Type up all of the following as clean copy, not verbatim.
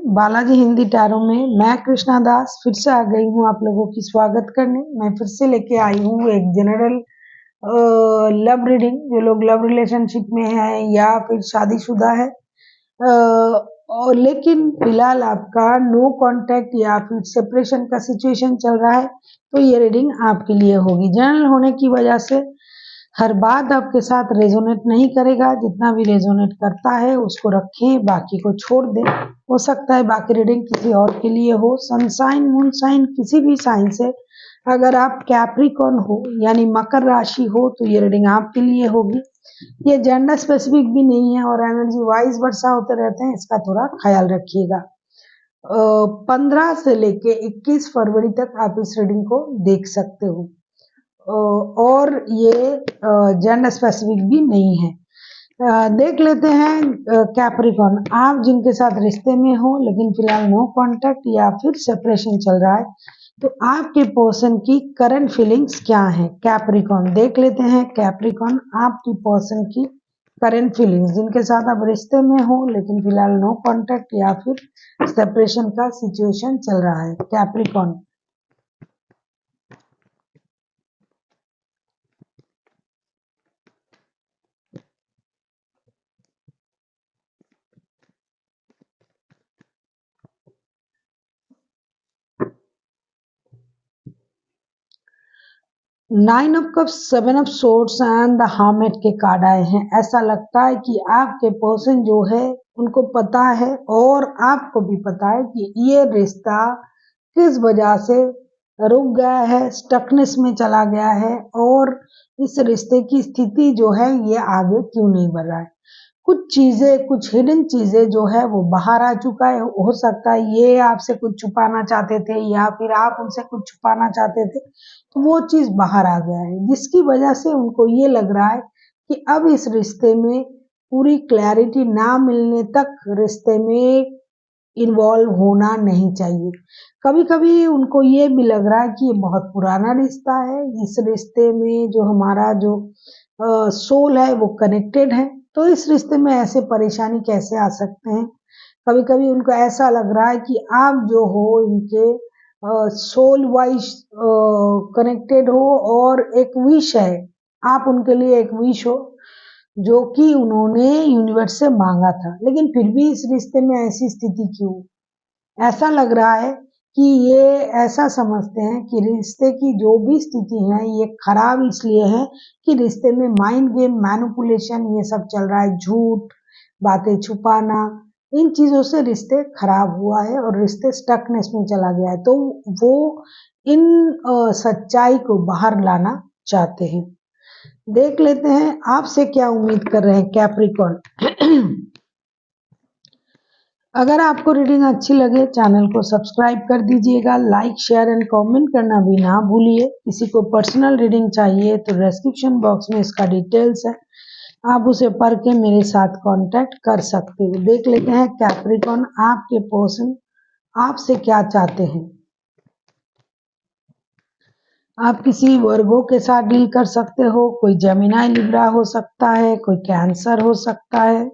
Balaji Hindi tarot में मैं कृष्णा दास फिर से आ गई हूँ आप लोगों की स्वागत करने। मैं फिर से लेके आई हूँ एक जनरल लव रीडिंग। जो लोग लव रिलेशनशिप में है या फिर शादीशुदा है और लेकिन फिलहाल आपका नो कांटेक्ट या फिर सेपरेशन का सिचुएशन चल रहा है, तो ये रीडिंग आपके लिए होगी। जनरल होने की वजह से हर बात आपके साथ रेजोनेट नहीं करेगा। जितना भी रेजोनेट करता है उसको रखें, बाकी को छोड़ दें। हो सकता है बाकी रीडिंग किसी और के लिए हो। सनसाइन मून साइन किसी भी साइन से अगर आप कैप्रिकॉर्न हो यानी मकर राशि हो तो ये रीडिंग आपके लिए होगी। ये जेंडर स्पेसिफिक भी नहीं है और एनर्जी वाइज वर्षा होते रहते हैं, इसका थोड़ा ख्याल रखिएगा। 15 से लेके 21 फरवरी तक आप इस रीडिंग को देख सकते हो और ये जेंडर स्पेसिफिक भी नहीं है। देख लेते हैं कैप्रिकॉर्न, आप जिनके साथ रिश्ते में हो लेकिन फिलहाल नो कांटेक्ट या फिर सेपरेशन चल रहा है, तो आपके पर्सन की करंट फीलिंग्स क्या है। कैप्रिकॉर्न देख लेते हैं। कैप्रिकॉर्न आपकी पर्सन की करंट फीलिंग्स, जिनके साथ आप रिश्ते में हो लेकिन फिलहाल नो कांटेक्ट या फिर सेपरेशन का सिचुएशन चल रहा है। Capricorn 9 of cups, 7 of swords and the hermit के कार्ड आए हैं। ऐसा लगता है कि आपके पर्सन जो है उनको पता है और आपको भी पता है कि ये रिश्ता किस वजह से रुक गया है, स्टकनेस में चला गया है और इस रिश्ते की स्थिति जो है ये आगे क्यों नहीं बढ़ रहा है। कुछ चीजें, कुछ हिडन चीजें जो है वो बाहर आ चुका है। हो सकता है ये आपसे कुछ छुपाना चाहते थे या फिर आप उनसे कुछ छुपाना चाहते थे, तो वो चीज बाहर आ गया है, जिसकी वजह से उनको ये लग रहा है कि अब इस रिश्ते में पूरी क्लैरिटी ना मिलने तक रिश्ते में इन्वॉल्व होना नहीं चाहिए। कभी कभी उनको ये भी लग रहा है कि ये बहुत पुराना रिश्ता है, इस रिश्ते में जो हमारा जो सोल है वो कनेक्टेड है, तो इस रिश्ते में ऐसे परेशानी कैसे आ सकते हैं। कभी कभी उनको ऐसा लग रहा है कि आप जो हो इनके सोल वाइज कनेक्टेड हो और एक विश है, आप उनके लिए एक विश हो जो कि उन्होंने यूनिवर्स से मांगा था, लेकिन फिर भी इस रिश्ते में ऐसी स्थिति क्यों। ऐसा लग रहा है कि ये ऐसा समझते हैं कि रिश्ते की जो भी स्थिति है ये खराब इसलिए है कि रिश्ते में माइंड गेम, मैनिपुलेशन ये सब चल रहा है, झूठ, बातें छुपाना, इन चीजों से रिश्ते खराब हुआ है और रिश्ते स्टकनेस में चला गया है। तो वो इन सच्चाई को बाहर लाना चाहते हैं। देख लेते हैं आपसे क्या उम्मीद कर रहे हैं कैप्रिकॉर्न। अगर आपको रीडिंग अच्छी लगे चैनल को सब्सक्राइब कर दीजिएगा, लाइक शेयर एंड कमेंट करना भी ना भूलिए। किसी को पर्सनल रीडिंग चाहिए तो डिस्क्रिप्शन बॉक्स में इसका डिटेल्स है, आप उसे पढ़ के मेरे साथ कांटेक्ट कर सकते हो। देख लेते हैं कैप्रिकॉर्न आपके पर्सन आपसे क्या चाहते हैं। आप किसी वर्गो के साथ डील कर सकते हो, कोई जेमिनी लिब्रा हो सकता है, कोई कैंसर हो सकता है।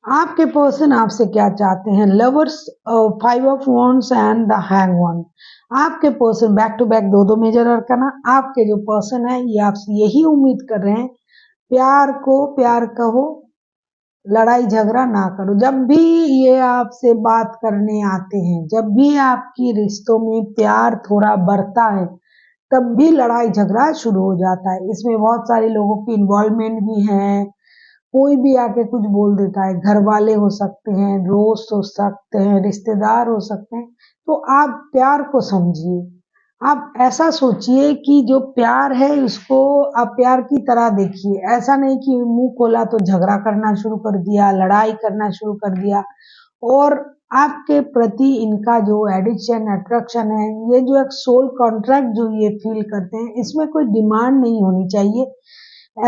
आपके पर्सन आपसे क्या चाहते हैं। Lovers, 5 of wands and the hang one. आपके पर्सन बैक टू बैक दो मेजर अरकाना। आपके जो पर्सन है ये आपसे यही उम्मीद कर रहे हैं, प्यार को प्यार कहो, लड़ाई झगड़ा ना करो। जब भी ये आपसे बात करने आते हैं, जब भी आपकी रिश्तों में प्यार थोड़ा बढ़ता है, तब भी लड़ाई झगड़ा शुरू हो जाता है। इसमें बहुत सारे लोगों की इन्वॉल्वमेंट भी है। कोई भी आके कुछ बोल देता है, घर वाले हो सकते हैं, दोस्त हो सकते हैं, रिश्तेदार हो सकते हैं। तो आप प्यार को समझिए। आप ऐसा सोचिए कि जो प्यार है उसको आप प्यार की तरह देखिए। ऐसा नहीं कि मुंह खोला तो झगड़ा करना शुरू कर दिया, लड़ाई करना शुरू कर दिया। और आपके प्रति इनका जो एडिक्शन, अट्रैक्शन है, ये जो एक सोल कॉन्ट्रैक्ट जो ये फील करते हैं, इसमें कोई डिमांड नहीं होनी चाहिए,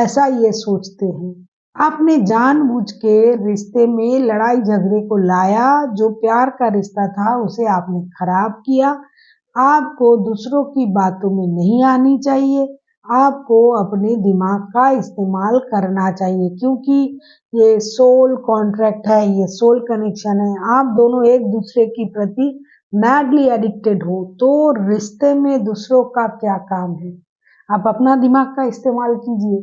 ऐसा ये सोचते हैं। आपने जानबूझ के रिश्ते में लड़ाई झगड़े को लाया, जो प्यार का रिश्ता था उसे आपने खराब किया। आपको दूसरों की बातों में नहीं आनी चाहिए, आपको अपने दिमाग का इस्तेमाल करना चाहिए, क्योंकि ये सोल कॉन्ट्रैक्ट है, ये सोल कनेक्शन है। आप दोनों एक दूसरे की प्रति मैडली एडिक्टेड हो, तो रिश्ते में दूसरों का क्या काम है। आप अपना दिमाग का इस्तेमाल कीजिए।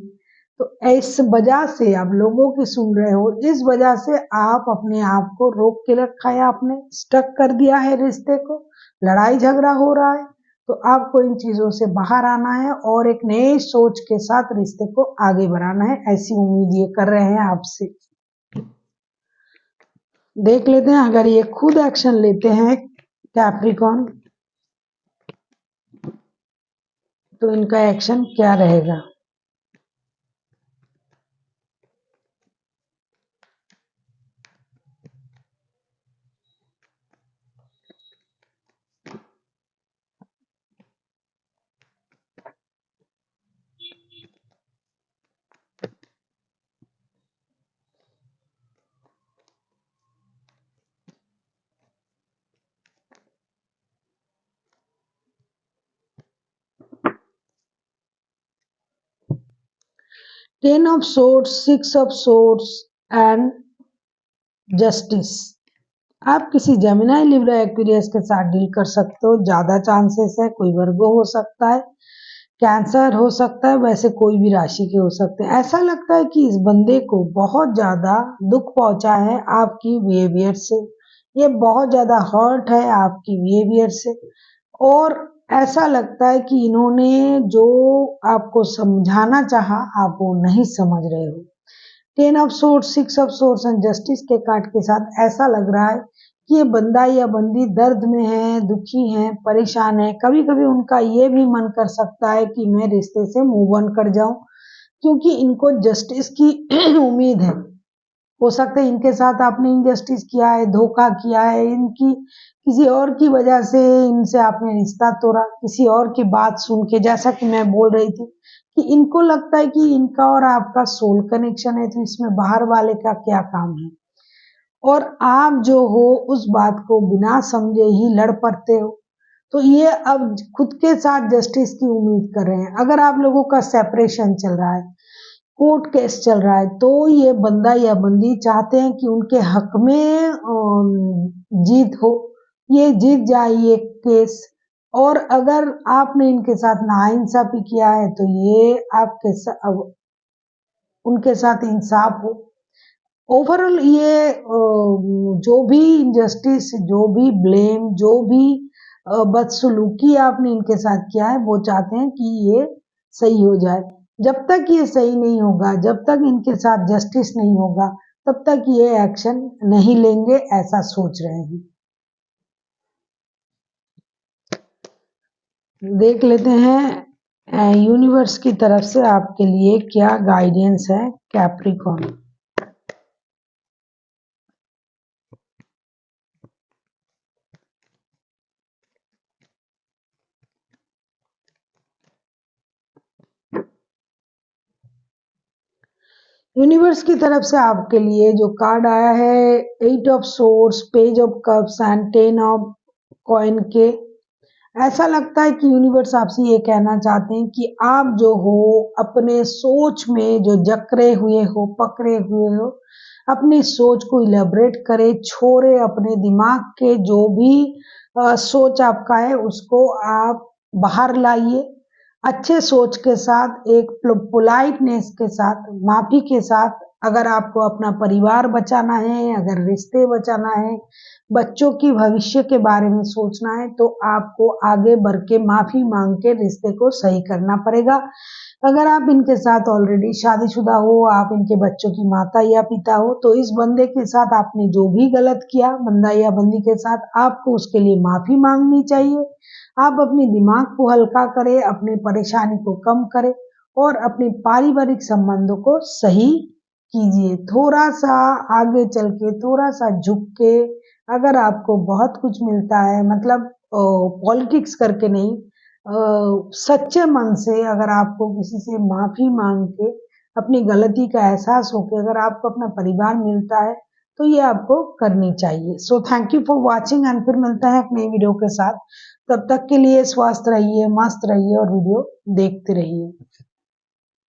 तो इस वजह से आप लोगों की सुन रहे हो, इस वजह से आप अपने आप को रोक के रखा है, आपने स्टक कर दिया है रिश्ते को, लड़ाई झगड़ा हो रहा है। तो आपको इन चीजों से बाहर आना है और एक नए सोच के साथ रिश्ते को आगे बढ़ाना है, ऐसी उम्मीद ये कर रहे हैं आपसे। देख लेते हैं अगर ये खुद एक्शन लेते हैं कैप्रिकॉर्न, तो इनका एक्शन क्या रहेगा। Ten of swords, six of swords and justice. आप किसी जेमिनी, लिब्रा, एक्वेरियस के साथ डील कर सकते हो, ज्यादा चांसेस है। कोई वर्गो हो सकता है, कैंसर हो सकता है, वैसे कोई भी राशि के हो सकते हैं। ऐसा लगता है कि इस बंदे को बहुत ज्यादा दुख पहुंचा है आपकी बिहेवियर से, ये बहुत ज्यादा हर्ट है आपकी बिहेवियर से, और ऐसा लगता है कि इन्होंने जो आपको समझाना चाहा आप वो नहीं समझ रहे हो। Ten of swords, six of swords and justice के कार्ड के साथ ऐसा लग रहा है कि ये बंदा या बंदी दर्द में है, दुखी है, परेशान है। कभी कभी उनका ये भी मन कर सकता है कि मैं रिश्ते से मूव ऑन कर जाऊं, क्योंकि इनको जस्टिस की उम्मीद है। हो सकता है इनके साथ आपने इनजस्टिस किया है, धोखा किया है, इनकी किसी और की वजह से इनसे आपने रिश्ता तोड़ा, किसी और की बात सुन के। जैसा कि मैं बोल रही थी कि इनको लगता है कि इनका और आपका सोल कनेक्शन है, तो इसमें बाहर वाले का क्या काम है। और आप जो हो उस बात को बिना समझे ही लड़ पड़ते हो। तो ये अब खुद के साथ जस्टिस की उम्मीद कर रहे हैं। अगर आप लोगों का सेपरेशन चल रहा है, कोर्ट केस चल रहा है, तो ये बंदा या बंदी चाहते हैं कि उनके हक में जीत हो, ये जीत जाए ये केस। और अगर आपने इनके साथ नाइंसाफी किया है, तो ये आपके साथ, उनके साथ इंसाफ हो। ओवरऑल ये जो भी इनजस्टिस, जो भी ब्लेम, जो भी बदसलूकी आपने इनके साथ किया है, वो चाहते हैं कि ये सही हो जाए। जब तक ये सही नहीं होगा, जब तक इनके साथ जस्टिस नहीं होगा, तब तक ये एक्शन नहीं लेंगे, ऐसा सोच रहे हैं। देख लेते हैं यूनिवर्स की तरफ से आपके लिए क्या गाइडेंस है कैप्रिकॉर्न। यूनिवर्स की तरफ से आपके लिए जो कार्ड आया है, eight of swords, page of cups and ten of coin के। ऐसा लगता है कि यूनिवर्स आपसे ये कहना चाहते हैं कि आप जो हो अपने सोच में जो जकड़े हुए हो, पकड़े हुए हो, अपनी सोच को इलेबरेट करे, छोड़े। अपने दिमाग के जो भी सोच आपका है उसको आप बाहर लाइए, अच्छे सोच के साथ, एक पोलाइटनेस के साथ, माफी के साथ। अगर आपको अपना परिवार बचाना है, अगर रिश्ते बचाना है, बच्चों की भविष्य के बारे में सोचना है, तो आपको आगे बढ़ के माफी मांग के रिश्ते को सही करना पड़ेगा। अगर आप इनके साथ ऑलरेडी शादीशुदा हो, आप इनके बच्चों की माता या पिता हो, तो इस बंदे के साथ आपने जो भी गलत किया, बंदा या बंदी के साथ, आपको उसके लिए माफी मांगनी चाहिए। आप अपने दिमाग को हल्का करें, अपनी परेशानी को कम करें और अपने पारिवारिक संबंधों को सही कीजिए। थोड़ा सा आगे चल के, थोड़ा सा झुक के, अगर आपको बहुत कुछ मिलता है, मतलब पॉलिटिक्स करके नहीं, सच्चे मन से अगर आपको किसी से माफी मांग के, अपनी गलती का एहसास होकर अगर आपको अपना परिवार मिलता है, तो ये आपको करनी चाहिए। So thank you for watching and फिर मिलता है एक नई वीडियो के साथ। तब तक के लिए स्वस्थ रहिए, मस्त रहिए और वीडियो देखते रहिए।